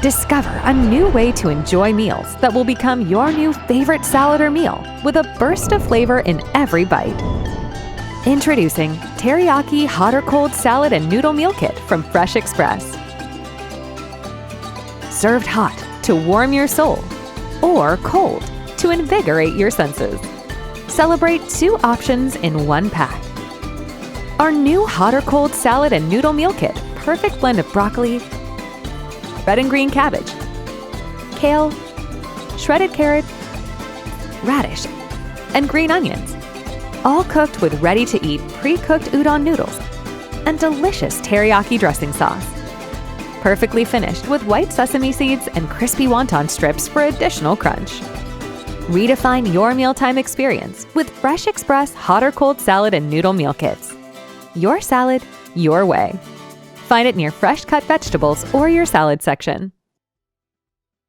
Discover a new way to enjoy meals that will become your new favorite salad or meal with a burst of flavor in every bite. Introducing Teriyaki Hot or Cold Salad and Noodle Meal Kit from Fresh Express. Served hot to warm your soul, or cold to invigorate your senses. Celebrate 2 options in 1 pack. Our new Hot or Cold Salad and Noodle Meal Kit, perfect blend of broccoli, red and green cabbage, kale, shredded carrot, radish, and green onions, all cooked with ready-to-eat pre-cooked udon noodles and delicious teriyaki dressing sauce. Perfectly finished with white sesame seeds and crispy wonton strips for additional crunch. Redefine your mealtime experience with Fresh Express Hot or Cold Salad and Noodle Meal Kits. Your salad, your way. Find it near fresh cut vegetables or your salad section.